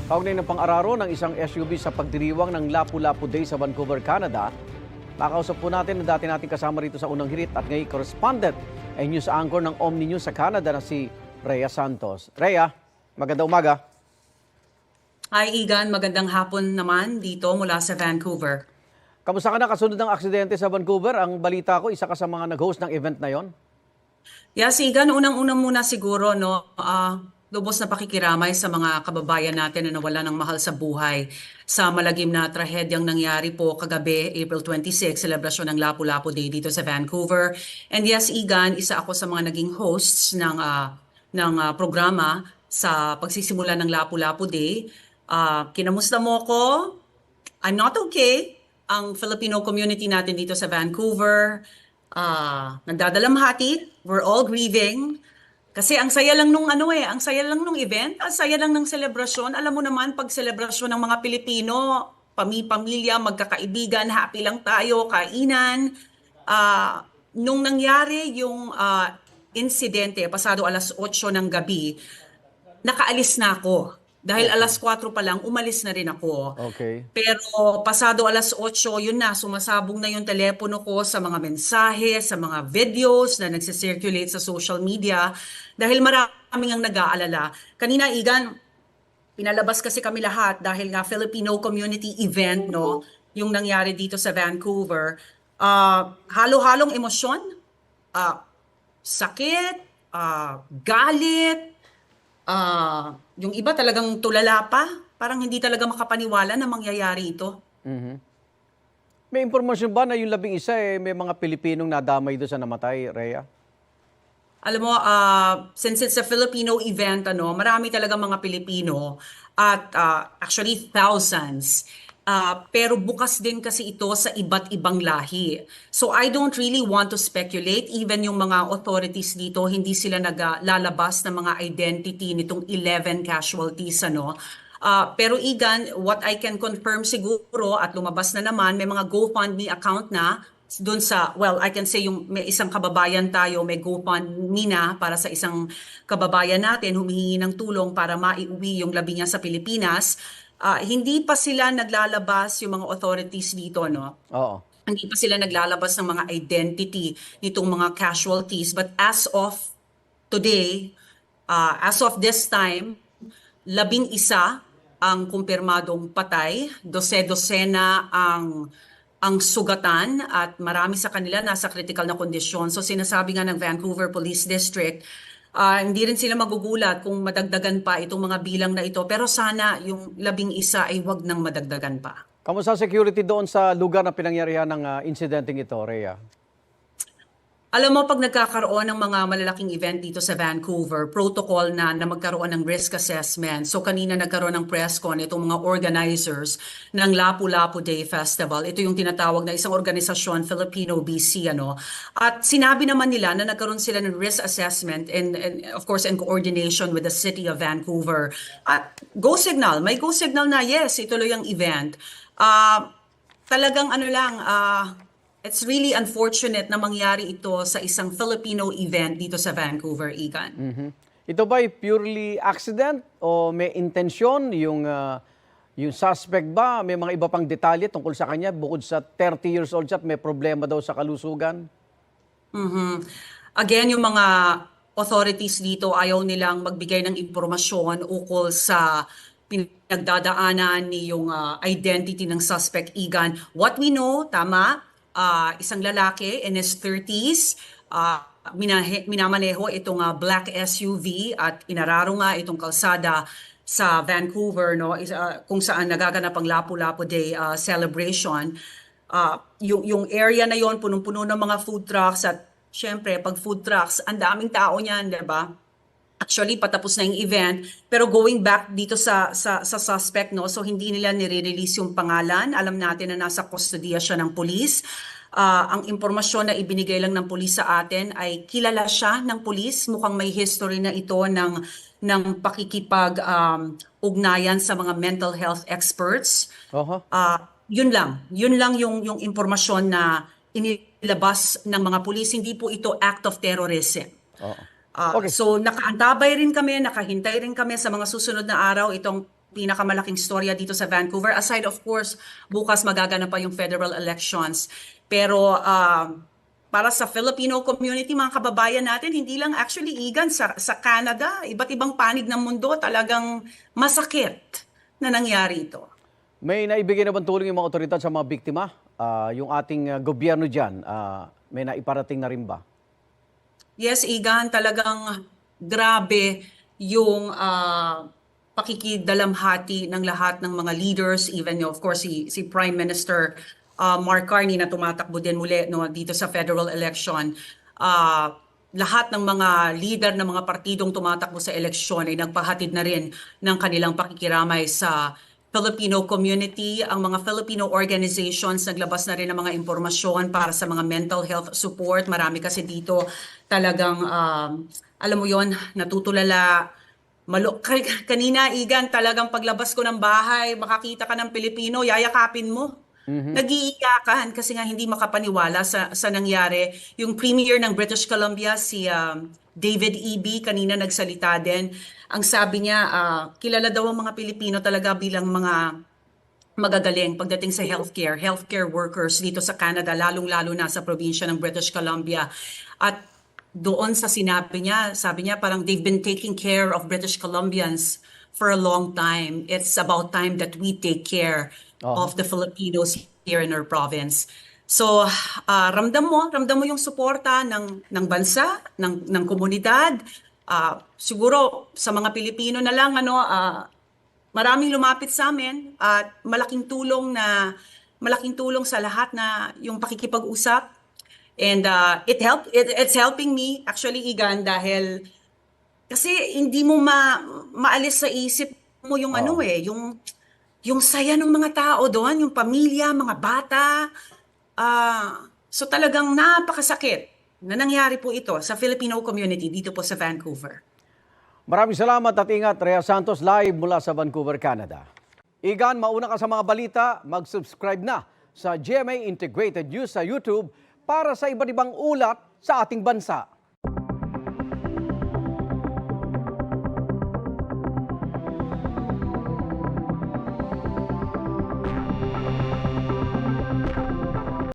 Kaugnay ng pang-araro ng isang SUV sa pagdiriwang ng Lapu-Lapu Day sa Vancouver, Canada, makausap po natin ang dati nating kasama rito sa Unang Hirit at ngayon correspondent ay news anchor ng Omni News sa Canada na si Rhea Santos. Rhea, magandang umaga. Hi Igan, magandang hapon naman dito mula sa Vancouver. Kamusta ka na kasunod ng aksidente sa Vancouver? Ang balita ko, isa ka sa mga nag-host ng event na yon. Yes, Igan, unang-unang muna siguro, no, lubos na pakikiramay sa mga kababayan natin na nawala ng mahal sa buhay sa malagim na trahedyang nangyari po kagabi, April 26, selebrasyon ng Lapu-Lapu Day dito sa Vancouver. And yes, Igan, isa ako sa mga naging hosts ng programa sa pagsisimula ng Lapu-Lapu Day. Kinamusta mo ko? I'm not okay. Ang Filipino community natin dito sa Vancouver, nagdadalamhati. We're all grieving. Kasi ang saya lang nung ang saya lang nung event, ang saya lang ng selebrasyon. Alam mo naman, pag selebrasyon ng mga Pilipino, pamilya, magkakaibigan, happy lang tayo, kainan. Nung nangyari yung insidente, pasado alas 8 ng gabi, nakaalis na ako. Dahil Okay. alas 4 pa lang, umalis na rin ako. Okay. Pero pasado alas 8, yun na, sumasabong na yung telepono ko sa mga mensahe, sa mga videos na nagsisirculate sa social media. Dahil maraming ang nag-aalala. Kanina, Igan, pinalabas kasi kami lahat dahil nga Filipino community event, no, yung nangyari dito sa Vancouver. Halo-halong emosyon, ah, sakit, galit, yung iba talagang tulala pa. Parang hindi talaga makapaniwala na mangyayari ito. Mhm. May impormasyon ba na yung 11 may mga Pilipinong nadamay doon sa namatay, Rhea? Alam mo, since it's a Filipino event, marami talaga mga Pilipino at actually thousands. Pero bukas din kasi ito sa iba't ibang lahi. So I don't really want to speculate. Even yung mga authorities dito, hindi sila naglalabas ng mga identity nitong 11 casualties. Pero Igan, what I can confirm siguro at lumabas na naman, may mga GoFundMe account na doon sa, well, I can say yung may isang kababayan tayo, may GoFundMe na para sa isang kababayan natin, humihingi ng tulong para maiuwi yung labi niya sa Pilipinas. Hindi pa sila naglalabas yung mga authorities dito, no? Oo. Hindi pa sila naglalabas ng mga identity nitong mga casualties. But as of today, as of this time, 11 ang kumpirmadong patay, dose-dosena ang sugatan at marami sa kanila nasa critical na kondisyon. So sinasabi nga ng Vancouver Police District, hindi rin sila magugulat kung madagdagan pa itong mga bilang na ito. Pero sana yung 11 ay wag nang madagdagan pa. Kamusta security doon sa lugar na pinangyarihan ng insidenteng ito, Rhea? Alam mo, pag nagkakaroon ng mga malalaking event dito sa Vancouver, protocol na magkaroon ng risk assessment. So kanina nagkaroon ng press con itong mga organizers ng Lapu-Lapu Day Festival. Ito yung tinatawag na isang organisasyon, Filipino BC. At sinabi naman nila na nagkaroon sila ng risk assessment and of course in coordination with the city of Vancouver. At may go signal na yes, ituloy ang event. Talagang it's really unfortunate na mangyari ito sa isang Filipino event dito sa Vancouver, Igan. Ito ba ay purely accident o may intensyon yung suspect ba? May mga iba pang detalye tungkol sa kanya bukod sa 30 years old siya at may problema daw sa kalusugan? Again, yung mga authorities dito ayaw nilang magbigay ng impormasyon ukol sa pinagdadaanan ni yung identity ng suspect, Igan. What we know, tama, isang lalaki in his 30s, minamaneho itong black SUV at inararo nga itong kalsada sa Vancouver, no, kung saan nagaganap ang Lapu-Lapu Day celebration. Yung area na yon punong-puno ng mga food trucks at syempre pag food trucks, ang daming tao niyan, 'di ba? Actually, patapos na yung event. Pero going back dito sa suspect, no? So hindi nila nire-release yung pangalan. Alam natin na nasa kustodiya siya ng pulis. Ang impormasyon na ibinigay lang ng pulis sa atin ay kilala siya ng pulis. Mukhang may history na ito ng pakikipag-ugnayan sa mga mental health experts. Oho. Yun lang yung impormasyon na inilabas ng mga pulis. Hindi po ito act of terrorism. Oo. Okay. So nakaantabay rin kami, nakahintay rin kami sa mga susunod na araw itong pinakamalaking storya dito sa Vancouver. Aside of course, bukas magaganap pa yung federal elections. Pero para sa Filipino community, mga kababayan natin, hindi lang actually Igan sa Canada, iba't ibang panig ng mundo, talagang masakit na nangyari ito. May naibigay na bang tulong yung mga otoridad sa mga biktima? Yung ating gobyerno dyan, may naiparating na rin ba? Yes, Igan, talagang grabe yung pakikidalamhati ng lahat ng mga leaders, even of course si Prime Minister Mark Carney na tumatakbo din muli no, dito sa federal election. Lahat ng mga leader ng mga partidong tumatakbo sa eleksyon ay nagpahatid na rin ng kanilang pakikiramay sa Filipino community. Ang mga Filipino organizations naglabas na rin ng mga impormasyon para sa mga mental health support. Marami kasi dito talagang, alam mo yon, natutulala. Kanina, Igan, talagang paglabas ko ng bahay, makakita ka ng Pilipino, yayakapin mo. Nag-iiyakan kasi nga hindi makapaniwala sa nangyari. Yung Premier ng British Columbia, si David Eby, kanina nagsalita din. Ang sabi niya, kilala daw ang mga Pilipino talaga bilang mga magagaling pagdating sa healthcare workers dito sa Canada, lalong-lalo na sa probinsya ng British Columbia. At doon sa sinabi niya, sabi niya parang they've been taking care of British Columbians for a long time. It's about time that we take care of the Filipinos here in our province. So, ramdam mo yung suporta ng bansa, ng komunidad. Siguro sa mga Pilipino na lang, maraming lumapit sa amin at malaking tulong sa lahat na yung pakikipag-usap. And it's helping me actually, Igan, dahil kasi hindi mo maalis sa isip mo yung yung saya ng mga tao doon, yung pamilya, mga bata. So talagang napakasakit na nangyari po ito sa Filipino community dito po sa Vancouver. Maraming salamat at ingat. Rhea Santos live mula sa Vancouver, Canada. Igan, mauna ka sa mga balita, mag-subscribe na sa GMA Integrated News sa YouTube para sa iba't ibang ulat sa ating bansa.